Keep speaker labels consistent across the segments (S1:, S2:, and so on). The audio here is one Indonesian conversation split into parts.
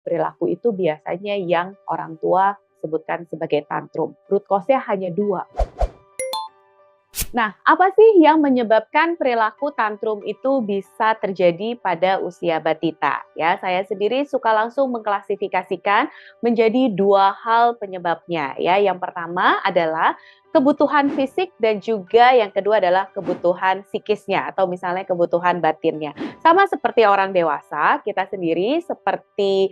S1: perilaku itu biasanya yang orang tua sebutkan sebagai tantrum. Root cause-nya hanya dua. Nah, apa sih yang menyebabkan perilaku tantrum itu bisa terjadi pada usia batita? Ya, saya sendiri suka langsung mengklasifikasikan menjadi dua hal penyebabnya. Ya, yang pertama adalah kebutuhan fisik dan juga yang kedua adalah kebutuhan psikisnya atau misalnya kebutuhan batinnya. Sama seperti orang dewasa, kita sendiri seperti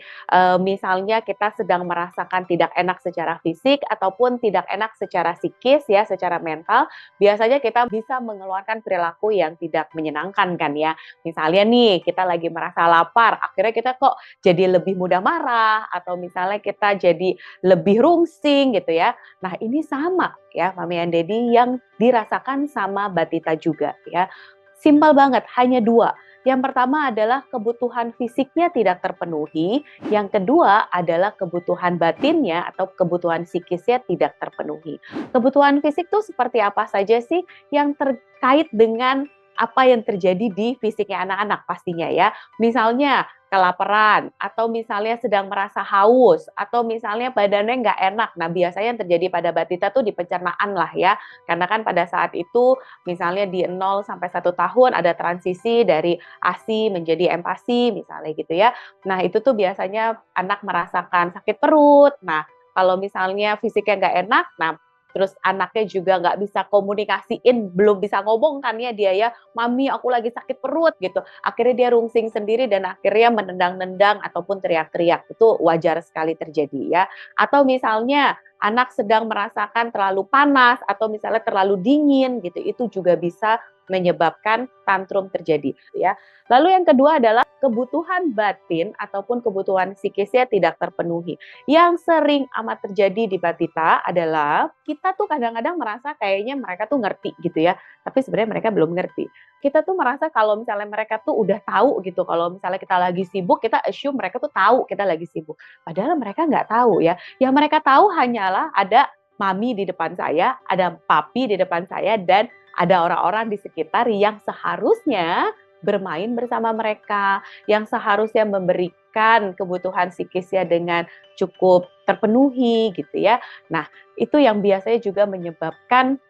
S1: misalnya kita sedang merasakan tidak enak secara fisik ataupun tidak enak secara psikis ya, secara mental. Biasanya kita bisa mengeluarkan perilaku yang tidak menyenangkan kan ya. Misalnya nih, kita lagi merasa lapar, akhirnya kita kok jadi lebih mudah marah, atau misalnya kita jadi lebih rungsing gitu ya. Nah ini sama ya, Mami and Daddy, yang dirasakan sama batita juga ya. Simpel banget, hanya dua. Yang pertama adalah kebutuhan fisiknya tidak terpenuhi, yang kedua adalah kebutuhan batinnya atau kebutuhan psikisnya tidak terpenuhi. Kebutuhan fisik tuh seperti apa saja sih yang terkait dengan apa yang terjadi di fisiknya anak-anak pastinya ya. Misalnya kelaparan, atau misalnya sedang merasa haus, atau misalnya badannya nggak enak. Nah biasanya yang terjadi pada batita tuh di pencernaan lah ya. Karena kan pada saat itu misalnya di 0 sampai 1 tahun ada transisi dari ASI menjadi empasi misalnya gitu ya. Nah itu tuh biasanya anak merasakan sakit perut. Nah kalau misalnya fisiknya nggak enak, nah terus anaknya juga nggak bisa komunikasiin, belum bisa ngomong kan ya dia ya, "Mami aku lagi sakit perut," gitu. Akhirnya dia rungsing sendiri dan akhirnya menendang-nendang ataupun teriak-teriak. Itu wajar sekali terjadi ya. Atau misalnya anak sedang merasakan terlalu panas atau misalnya terlalu dingin gitu, itu juga bisa menyebabkan tantrum terjadi ya. Lalu yang kedua adalah kebutuhan batin ataupun kebutuhan psikisnya tidak terpenuhi. Yang sering amat terjadi di batita adalah kita tuh kadang-kadang merasa kayaknya mereka tuh ngerti gitu ya, tapi sebenarnya mereka belum ngerti. Kita tuh merasa kalau misalnya mereka tuh udah tahu gitu, kalau misalnya kita lagi sibuk, kita assume mereka tuh tahu kita lagi sibuk. Padahal mereka nggak tahu ya. Yang mereka tahu hanyalah ada mami di depan saya, ada papi di depan saya, dan ada orang-orang di sekitar yang seharusnya bermain bersama mereka, yang seharusnya memberikan kebutuhan psikisnya dengan cukup terpenuhi gitu ya. Nah, itu yang biasanya juga menyebabkan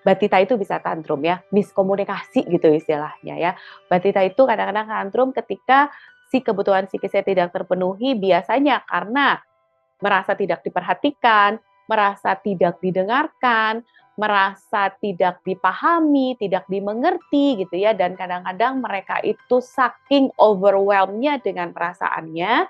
S1: batita itu bisa tantrum ya, miskomunikasi gitu istilahnya ya. Batita itu kadang-kadang tantrum ketika si kebutuhan psikisnya tidak terpenuhi, biasanya karena merasa tidak diperhatikan, merasa tidak didengarkan, merasa tidak dipahami, tidak dimengerti gitu ya, dan kadang-kadang mereka itu saking overwhelmed-nya dengan perasaannya